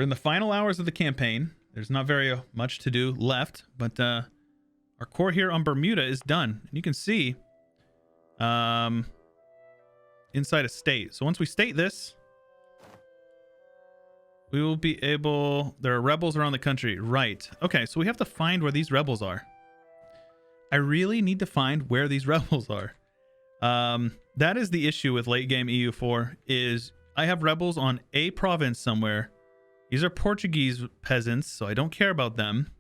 We're in the final hours of the campaign. There's not very much to do left, but our core here on Bermuda is done. And you can see inside a state. So once we state this, we will be able... There are rebels around the country. Right. Okay, so we have to find where these rebels are. I really need to find where these rebels are. That is the issue with late game EU4, is I have rebels on a province somewhere. These are Portuguese peasants, so I don't care about them.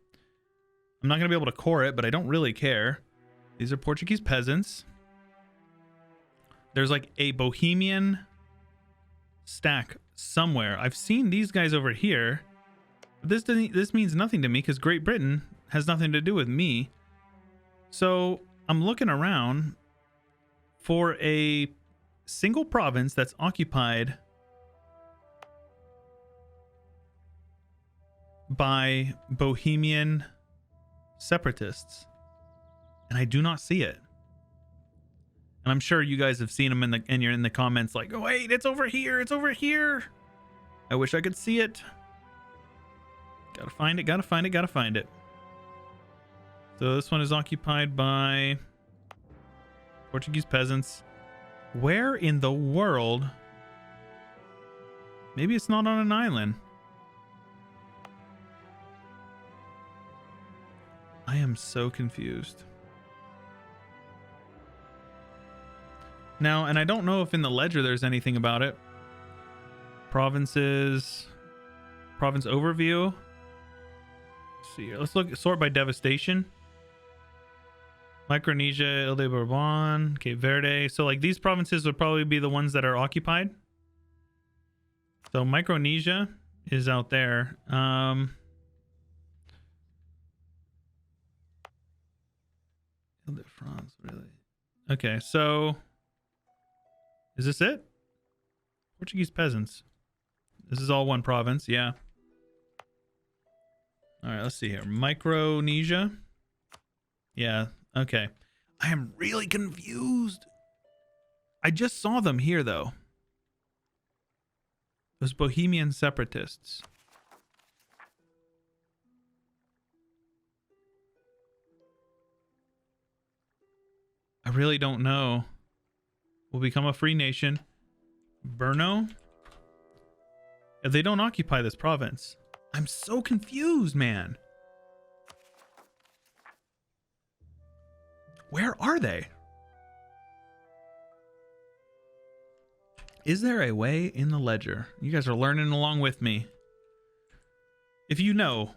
I'm not going to be able to core it, but I don't really care. These are Portuguese peasants. There's like a Bohemian stack somewhere. I've seen these guys over here. But this means nothing to me because Great Britain has nothing to do with me. So I'm looking around for a single province that's occupied by Bohemian separatists, and I do not see it. And I'm sure you guys have seen them and you're in the comments like, oh wait, it's over here, it's over here. I wish I could see it. Gotta find it, gotta find it, gotta find it. So this one is occupied by Portuguese peasants. Where in the world? Maybe it's not on an island. I am so confused. Now, and I don't know if in the ledger there's anything about it. Provinces. Province overview. Let's see here. Let's look, sort by devastation. Micronesia, Ile de Bourbon, Cape Verde. So like these provinces would probably be the ones that are occupied. So Micronesia is out there. Ile de France, really? Okay, so is this it? Portuguese peasants. This is all one province, yeah. All right, let's see here. Micronesia. Yeah, okay. I am really confused. I just saw them here, though. Those Bohemian separatists. I really don't know. We'll become a free nation. Brno? They don't occupy this province. I'm so confused, man. Where are they? Is there a way in the ledger? You guys are learning along with me. If you know,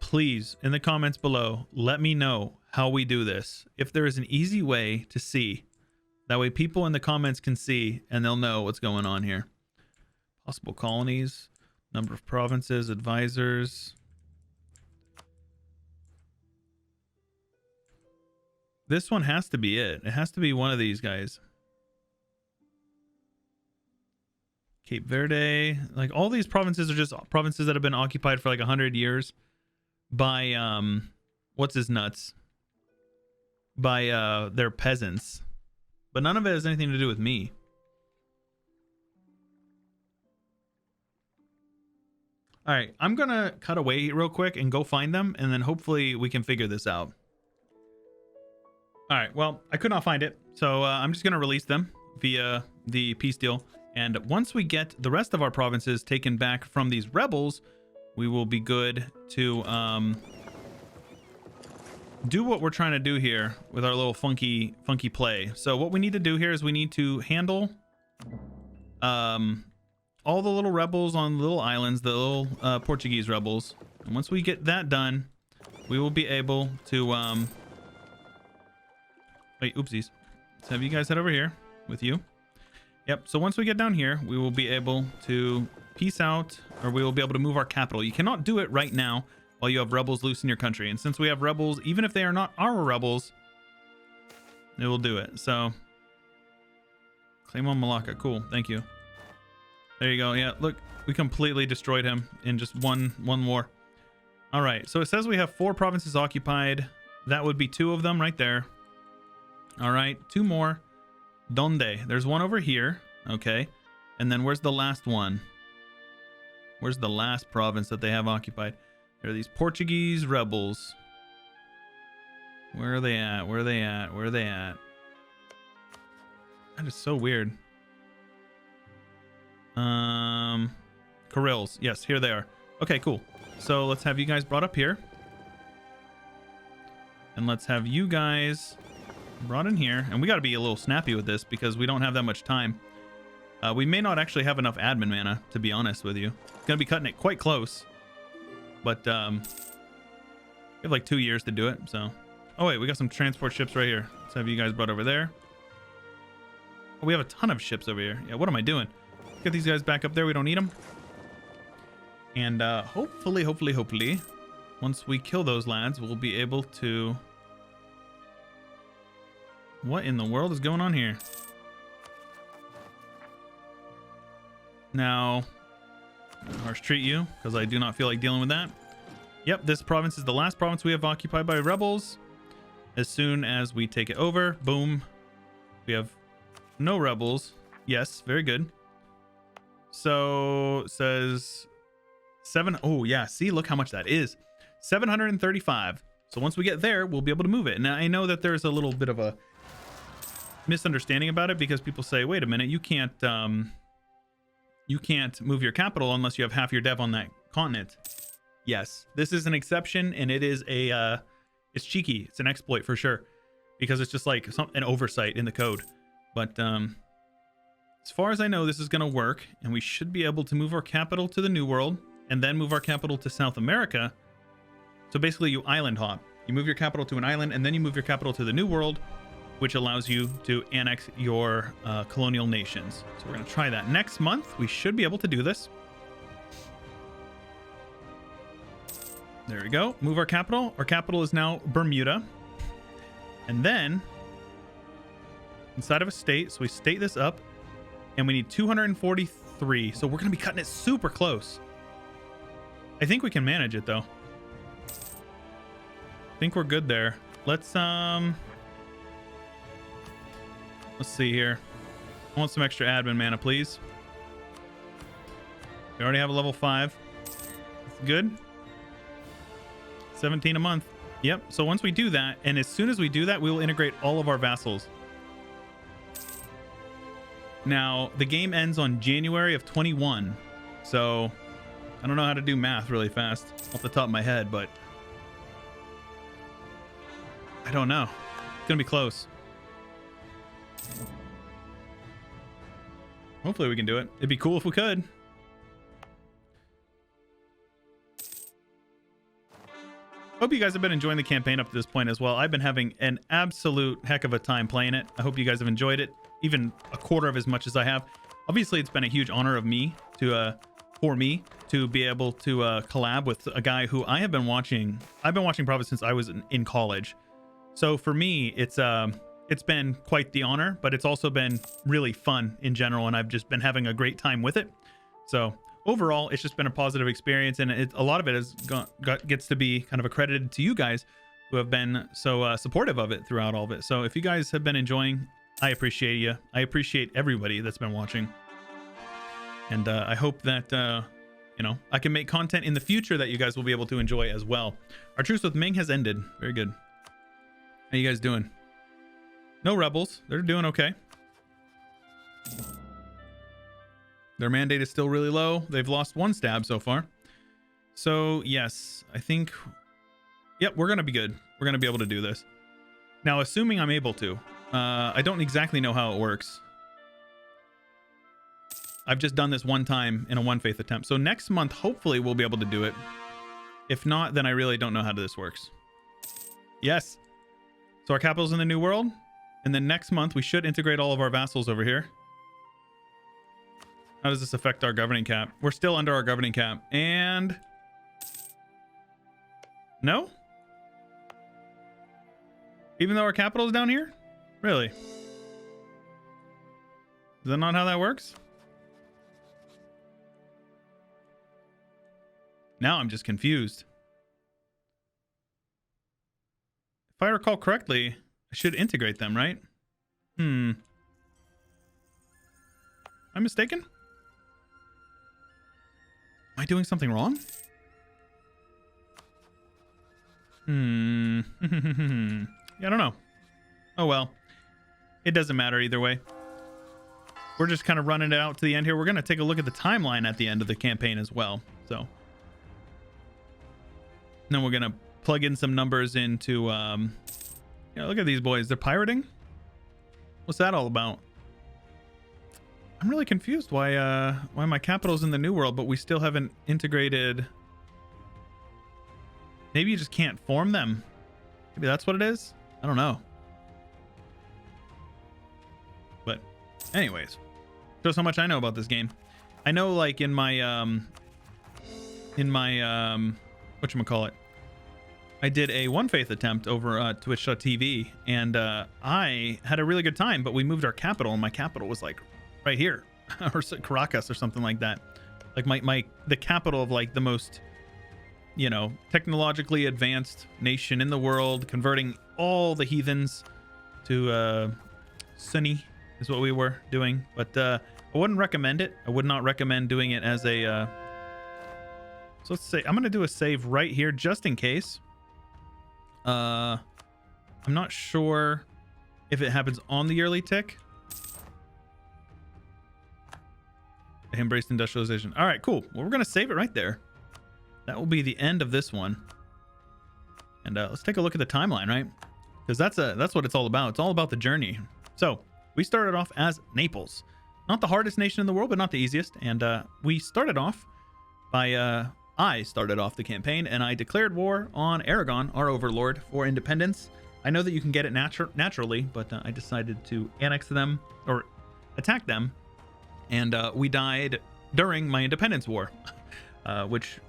please, in the comments below, let me know how we do this. If there is an easy way to see. That way people in the comments can see and they'll know what's going on here. Possible colonies, number of provinces, advisors. This one has to be it. It has to be one of these guys. Cape Verde. Like all these provinces are just provinces that have been occupied for like 100 years by what's his nuts? By their peasants. But none of it has anything to do with me. All right, I'm going to cut away real quick and go find them, and then hopefully we can figure this out. All right, well, I could not find it, so I'm just going to release them via the peace deal. And once we get the rest of our provinces taken back from these rebels, we will be good to do what we're trying to do here with our little funky play. So what we need to do here is we need to handle all the little rebels on little islands, the little Portuguese rebels. And once we get that done, we will be able to wait, oopsies. Let's have you guys head over here with you. Yep, so once we get down here, we will be able to peace out, or we will be able to move our capital. You cannot do it right now while you have rebels loose in your country. And since we have rebels, even if they are not our rebels, it will do it. So claim on Malacca. Cool, thank you. There you go. Yeah, look, we completely destroyed him in just one war. All right, so it says we have 4 provinces occupied. That would be 2 of them right there. All right, 2 more. Donde? There's one over here. Okay. And then where's the last one? Where's the last province that they have occupied? There are these Portuguese rebels. Where are they at? Where are they at? Where are they at? That is so weird. Karels. Yes, here they are. Okay, cool. So let's have you guys brought up here. And let's have you guys brought in here. And we got to be a little snappy with this because we don't have that much time. We may not actually have enough admin mana, to be honest with you. Gonna be cutting it quite close. But we have like 2 years to do it, so. Oh wait, we got some transport ships right here. Let's have you guys brought over there. Oh, we have a ton of ships over here. Yeah, what am I doing? Get these guys back up there. We don't need them. And hopefully, once we kill those lads, we'll be able to... What in the world is going on here? Now, harsh treat you, because I do not feel like dealing with that. Yep, this province is the last province we have occupied by rebels. As soon as we take it over, boom, we have no rebels. Yes, very good. So, says 7. Oh, yeah, see, look how much that is. 735. So once we get there, we'll be able to move it. And I know that there's a little bit of a misunderstanding about it because people say, wait a minute, you can't move your capital unless you have half your dev on that continent. Yes, this is an exception, and it is a it's cheeky. It's an exploit for sure, because it's just like an oversight in the code. But as far as I know, this is going to work, and we should be able to move our capital to the New World and then move our capital to South America. So basically, you island hop. You move your capital to an island, and then you move your capital to the New World, which allows you to annex your colonial nations. So we're going to try that next month. We should be able to do this. There we go. Move our capital. Our capital is now Bermuda. And then inside of a state, so we state this up, and we need 243. So we're going to be cutting it super close. I think we can manage it though. I think we're good there. Let's see here. I want some extra admin mana, please. We already have a level 5. That's good. 17 a month. Yep. So once we do that, and as soon as we do that, we will integrate all of our vassals. Now, the game ends on January of 21. So I don't know how to do math really fast off the top of my head, but I don't know. It's going to be close. Hopefully we can do it. It'd be cool if we could. Hope you guys have been enjoying the campaign up to this point as well. I've been having an absolute heck of a time playing it. I hope you guys have enjoyed it, even a quarter of as much as I have. Obviously, it's been a huge honor of me for me to be able to collab with a guy who I have been watching. I've been watching Pravus since I was in college. So for me, it's been quite the honor, but it's also been really fun in general, and I've just been having a great time with it. So overall, it's just been a positive experience, and a lot of it gets to be kind of accredited to you guys who have been so supportive of it throughout all of it. So if you guys have been enjoying, I appreciate you. I appreciate everybody that's been watching, and I hope that I can make content in the future that you guys will be able to enjoy as well. Our truce with Ming has ended. Very good. How you guys doing? No rebels. They're doing okay. Their mandate is still really low. They've lost 1 stab so far. So, yes, I think... Yep, we're going to be good. We're going to be able to do this. Now, assuming I'm able to. I don't exactly know how it works. I've just done this one time in a 1 faith attempt. So next month, hopefully, we'll be able to do it. If not, then I really don't know how this works. Yes. So our capital's in the New World. And then next month, we should integrate all of our vassals over here. How does this affect our governing cap? We're still under our governing cap. And... No? Even though our capital is down here? Really? Is that not how that works? Now I'm just confused. If I recall correctly, I should integrate them, right? Am I mistaken? I doing something wrong? Yeah, I don't know. Oh well. It doesn't matter either way. We're just kind of running it out to the end here. We're going to take a look at the timeline at the end of the campaign as well. So then we're going to plug in some numbers into, look at these boys. They're pirating. What's that all about? I'm really confused why my capital's in the New World, but we still haven't integrated. Maybe you just can't form them. Maybe that's what it is. I don't know. But anyways, shows how much I know about this game. I know, like, in my whatchamacallit, I did a One Faith attempt over Twitch.tv, and I had a really good time, but we moved our capital, and my capital was like right here, or Caracas or something like that. Like the capital of like the most, technologically advanced nation in the world, converting all the heathens to Sunni is what we were doing. But I wouldn't recommend it. I would not recommend doing it as a so let's say I'm gonna do a save right here just in case. I'm not sure if it happens on the yearly tick. Embraced industrialization. All right, cool. Well, we're gonna save it right there. That will be the end of this one. And let's take a look at the timeline, right? Because that's what it's all about. It's all about the journey. So we started off as Naples, not the hardest nation in the world, but not the easiest. And we started off by I started off the campaign, and I declared war on Aragon, our overlord, for independence. I know that you can get it naturally, but I decided to annex them or attack them. And we died during my independence war, which,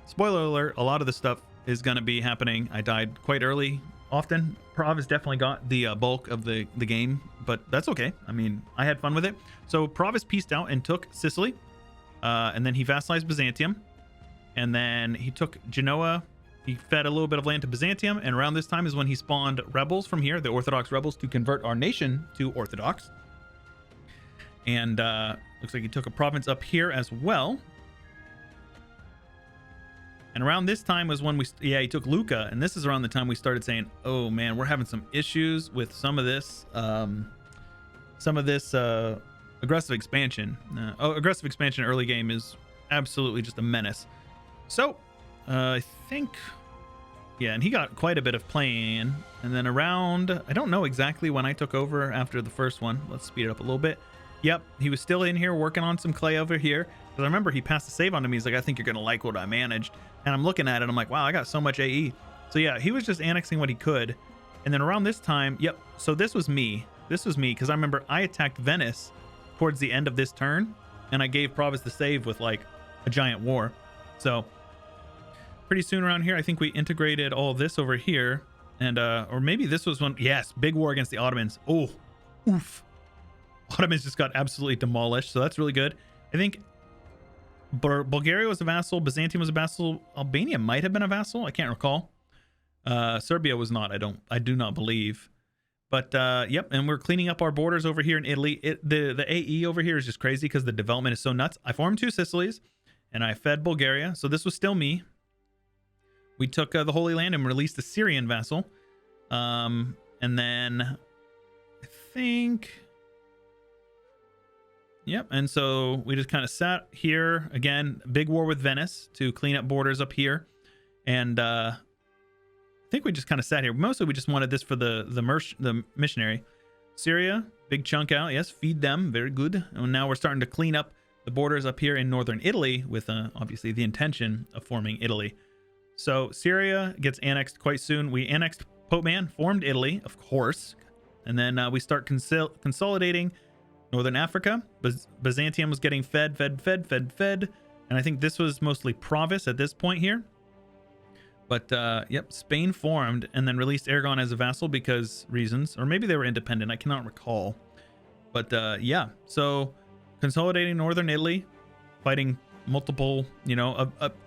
spoiler alert, a lot of the stuff is going to be happening. I died quite early, often. Pravus definitely got the bulk of the game, but that's okay. I mean, I had fun with it. So Pravus pieced out and took Sicily, and then he vassalized Byzantium, and then he took Genoa. He fed a little bit of land to Byzantium, and around this time is when he spawned rebels from here, the Orthodox rebels, to convert our nation to Orthodox. And looks like he took a province up here as well. And around this time was when he took Lucca, and this is around the time we started saying, oh man, we're having some issues with some of this aggressive expansion. Aggressive expansion early game is absolutely just a menace. So I think, yeah, and he got quite a bit of playing. And then around, I don't know exactly when I took over after the first one. Let's speed it up a little bit. Yep, he was still in here working on some clay over here. Because I remember he passed the save on to me. He's like, I think you're going to like what I managed. And I'm looking at it. I'm like, wow, I got so much AE. So yeah, he was just annexing what he could. And then around this time, yep, so this was me. This was me because I remember I attacked Venice towards the end of this turn. And I gave Pravus the save with like a giant war. So pretty soon around here, I think we integrated all this over here. And, or maybe this was one. Yes, big war against the Ottomans. Oh, oof. Ottomans just got absolutely demolished, so that's really good. I think Bulgaria was a vassal, Byzantium was a vassal, Albania might have been a vassal, I can't recall. Serbia was not, I do not believe. But yep, and we're cleaning up our borders over here in Italy. The AE over here is just crazy because the development is so nuts. I formed 2 Sicilies, and I fed Bulgaria, so this was still me. We took the Holy Land and released the Syrian vassal. And then I think... Yep, and so we just kind of sat here again. Big war with Venice to clean up borders up here, and I think we just kind of sat here. Mostly, we just wanted this for the missionary. Syria, big chunk out. Yes, feed them, very good. And now we're starting to clean up the borders up here in northern Italy with obviously the intention of forming Italy. So Syria gets annexed quite soon. We annexed Pope Man, formed Italy, of course, and then we start consolidating Northern Africa. Byzantium was getting fed. And I think this was mostly Pravus at this point here. But, yep, Spain formed and then released Aragon as a vassal because reasons. Or maybe they were independent. I cannot recall. But, yeah. So, consolidating Northern Italy. Fighting multiple,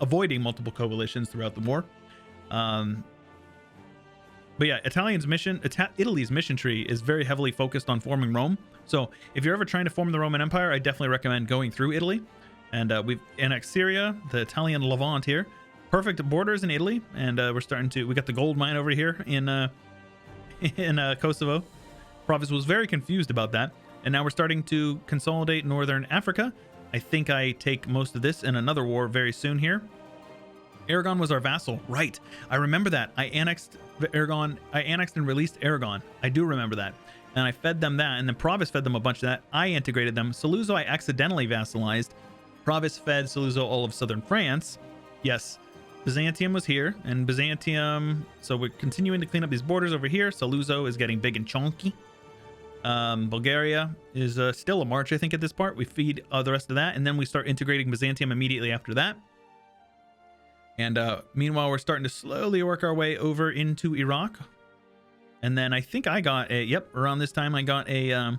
avoiding multiple coalitions throughout the war. But yeah, Italy's mission tree is very heavily focused on forming Rome. So if you're ever trying to form the Roman Empire, I definitely recommend going through Italy. And we've annexed Syria, the Italian Levant here. Perfect borders in Italy, and we got the gold mine over here in Kosovo. Pravus was very confused about that, and now we're starting to consolidate northern Africa. I think I take most of this in another war very soon here. Aragon was our vassal, right? I remember that. I annexed Aragon. I annexed and released Aragon. I do remember that, and I fed them that, and then Pravus fed them a bunch of that. I integrated them. Saluzzo I accidentally vassalized. Pravus fed Saluzzo all of southern France. Yes. Byzantium was here, and Byzantium, so we're continuing to clean up these borders over here. Saluzzo is getting big and chunky. Bulgaria is still a march, I think, at this part. We feed the rest of that, and then we start integrating Byzantium immediately after that. And meanwhile, we're starting to slowly work our way over into Iraq. And then I think I got around this time I got a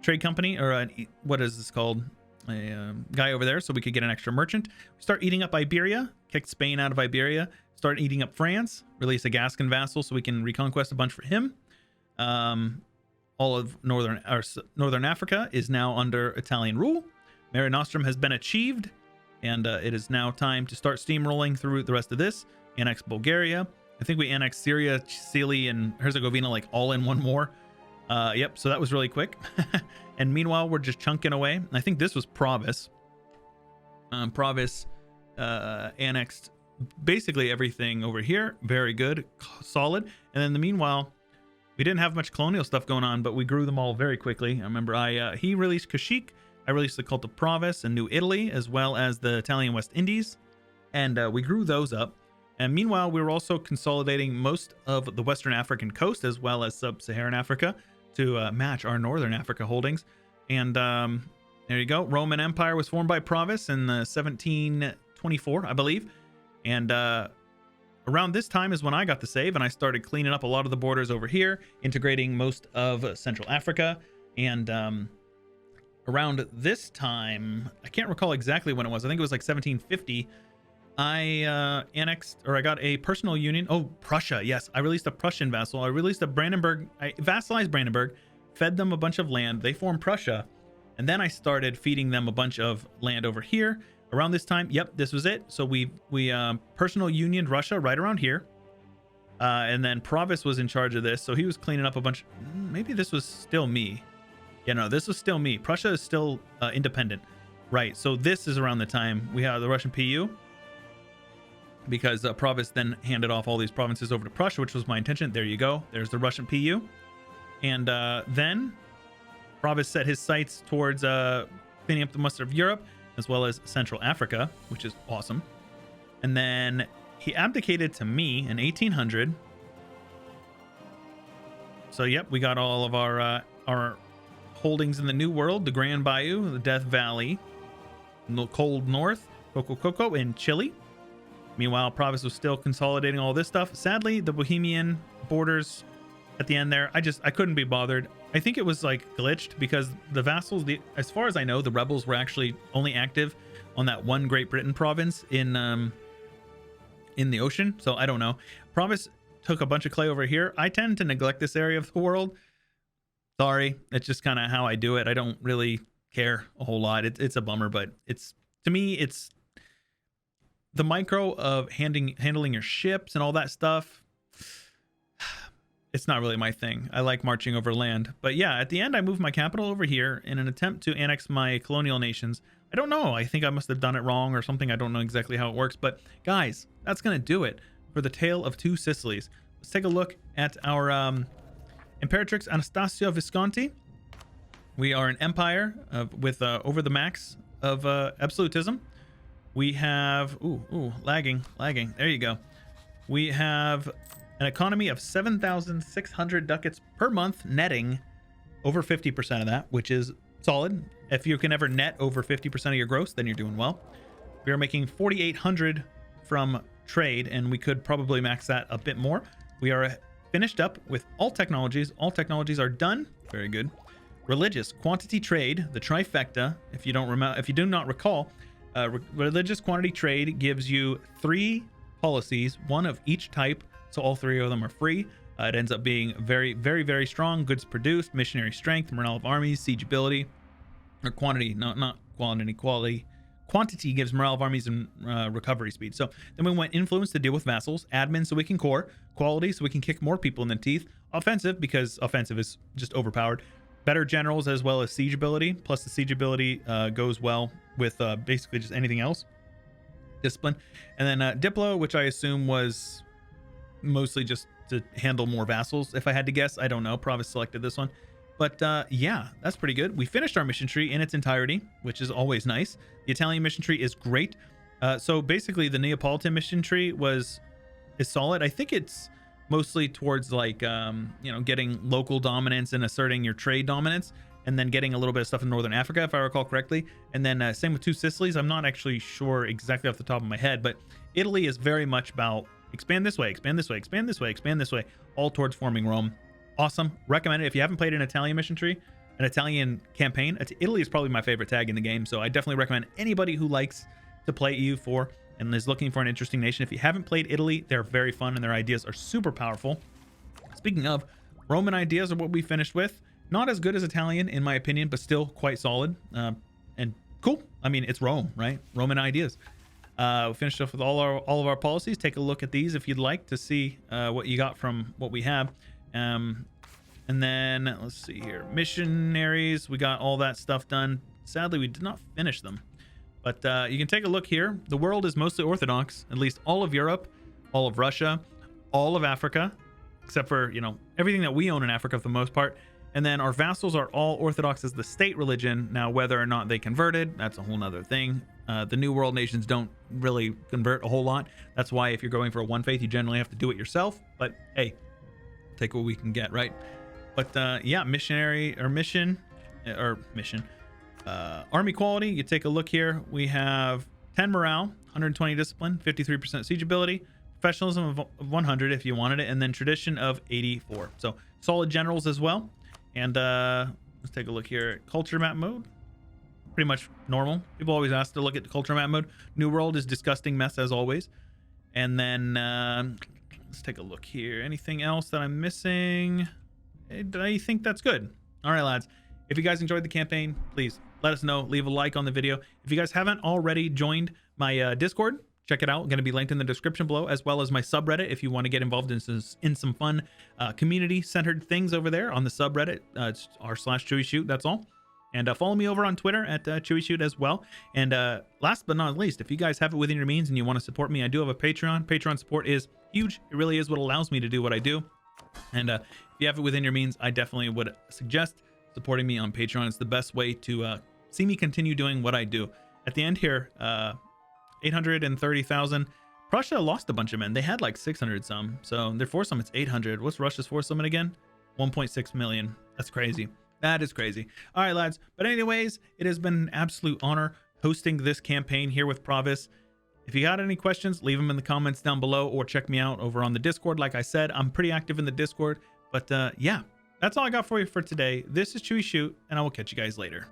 trade company, or what is this called? A guy over there, so we could get an extra merchant. We start eating up Iberia, kicked Spain out of Iberia, start eating up France, release a Gascon vassal so we can reconquest a bunch for him. All of northern Africa is now under Italian rule. Mare Nostrum has been achieved, and it is now time to start steamrolling through the rest of this. Annex Bulgaria. I think we annexed Syria, Sicily, and Herzegovina like all in one war. Yep, so that was really quick. And meanwhile, we're just chunking away. I think this was Pravus. Pravus annexed basically everything over here. Very good, solid. And then meanwhile, we didn't have much colonial stuff going on, but we grew them all very quickly. I remember he released Kashik. I released the Cult of Pravus and New Italy, as well as the Italian West Indies. And we grew those up. And meanwhile, we were also consolidating most of the Western African coast, as well as Sub-Saharan Africa, to match our Northern Africa holdings. And there you go. Roman Empire was formed by Pravus in 1724, I believe. And around this time is when I got the save, and I started cleaning up a lot of the borders over here, integrating most of Central Africa. And around this time, I can't recall exactly when it was. I think it was like 1750. I annexed, or I got a personal union. Oh, Prussia. Yes, I released a Prussian vassal. I released a Brandenburg. I vassalized Brandenburg, fed them a bunch of land. They formed Prussia. And then I started feeding them a bunch of land over here. Around this time, yep, this was it. So we personal unioned Russia right around here. And then Pravus was in charge of this. So he was cleaning up a bunch. Maybe this was still me. Yeah, no, this was still me. Prussia is still independent. Right, so this is around the time we have the Russian PU. Because Pravus then handed off all these provinces over to Prussia, which was my intention. There you go. There's the Russian PU. And then Pravus set his sights towards cleaning up the muster of Europe, as well as Central Africa, which is awesome. And then he abdicated to me in 1800. So, yep, we got all of our holdings in the New World, the Grand Bayou, the Death Valley, the Cold North, Coco, and Chile. Meanwhile, Pravus was still consolidating all this stuff. Sadly, the Bohemian borders at the end there, I couldn't be bothered. I think it was like glitched because the vassals, as far as I know, the rebels were actually only active on that one Great Britain province in the ocean. So I don't know. Pravus took a bunch of clay over here. I tend to neglect this area of the world. Sorry, it's just kind of how I do it. I don't really care a whole lot. It's a bummer, but to me, it's the micro of handling your ships and all that stuff. It's not really my thing. I like marching over land. But yeah, at the end, I moved my capital over here in an attempt to annex my colonial nations. I don't know. I think I must have done it wrong or something. I don't know exactly how it works. But guys, that's going to do it for the Tale of Two Sicilies. Let's take a look at our Imperatrix Anastasia Visconti. We are an empire with over the max of absolutism. We have, lagging. There you go. We have an economy of 7,600 ducats per month, netting over 50% of that, which is solid. If you can ever net over 50% of your gross, then you're doing well. We are making 4,800 from trade, and we could probably max that a bit more. We are finished up with all technologies. All technologies are done. Very good. Religious quantity trade, the trifecta. If you do not recall, religious quantity trade gives you 3 policies, one of each type, so all 3 of them are free. It ends up being very, very, very strong. Goods produced, missionary strength, morale of armies, siege ability, or quantity, not quantity, quality. quantity gives morale of armies and recovery speed. So then we went influence to deal with vassals, admin so we can core, quality so we can kick more people in the teeth, offensive because offensive is just overpowered, better generals as well as siege ability, plus the siege ability goes well with basically just anything else, discipline, and then diplo, which I assume was mostly just to handle more vassals. If I had to guess, I don't know. Pravus selected this one. But yeah, that's pretty good. We finished our mission tree in its entirety, which is always nice. The Italian mission tree is great. So basically the Neapolitan mission tree is solid. I think it's mostly towards like, you know, getting local dominance and asserting your trade dominance, and then getting a little bit of stuff in Northern Africa, if I recall correctly. And then same with 2 Sicilies. I'm not actually sure exactly off the top of my head, but Italy is very much about expand this way, expand this way, expand this way, expand this way, all towards forming Rome. Awesome. Recommend it. If you haven't played an Italian mission tree, an Italian campaign, Italy is probably my favorite tag in the game. So I definitely recommend anybody who likes to play EU4 and is looking for an interesting nation. If you haven't played Italy, they're very fun and their ideas are super powerful. Speaking of, Roman ideas are what we finished with. Not as good as Italian, in my opinion, but still quite solid and cool. I mean, it's Rome, right? Roman ideas. We finished off with all of our policies. Take a look at these if you'd like to see what you got from what we have. And then let's see here, missionaries, we got all that stuff done. Sadly, we did not finish them, but you can take a look here. The world is mostly Orthodox, at least all of Europe, all of Russia, all of Africa, except for, you know, everything that we own in Africa for the most part. And then our vassals are all Orthodox as the state religion. Now, whether or not they converted, that's a whole nother thing. The New World nations don't really convert a whole lot. That's why if you're going for a one faith, you generally have to do it yourself. But hey, take what we can get, right? But yeah, mission, army quality. You take a look here. We have 10 morale, 120 discipline, 53% siege ability, professionalism of 100 if you wanted it, and then tradition of 84. So solid generals as well. And let's take a look here at culture map mode. Pretty much normal. People always ask to look at culture map mode. New World is disgusting mess as always. And then let's take a look here. Anything else that I'm missing? I think that's good. All right, lads. If you guys enjoyed the campaign, please let us know. Leave a like on the video. If you guys haven't already joined my Discord, check it out. Going to be linked in the description below, as well as my subreddit if you want to get involved in some fun community-centered things over there on the subreddit. It's r/Chewyshoot. That's all. And follow me over on Twitter at Chewyshoot as well. And last but not least, if you guys have it within your means and you want to support me, I do have a Patreon. Patreon support is huge. It really is what allows me to do what I do. And if you have it within your means, I definitely would suggest supporting me on Patreon. It's the best way to see me continue doing what I do. At the end here, 830,000. Prussia lost a bunch of men. They had like 600 some. So their force summon, it's 800. What's Russia's force summon again? 1.6 million. That's crazy. That is crazy. All right, lads. But anyways, it has been an absolute honor hosting this campaign here with Pravus. If you got any questions, leave them in the comments down below or check me out over on the Discord. Like I said, I'm pretty active in the Discord. But yeah, that's all I got for you for today. This is Chewyshoot, and I will catch you guys later.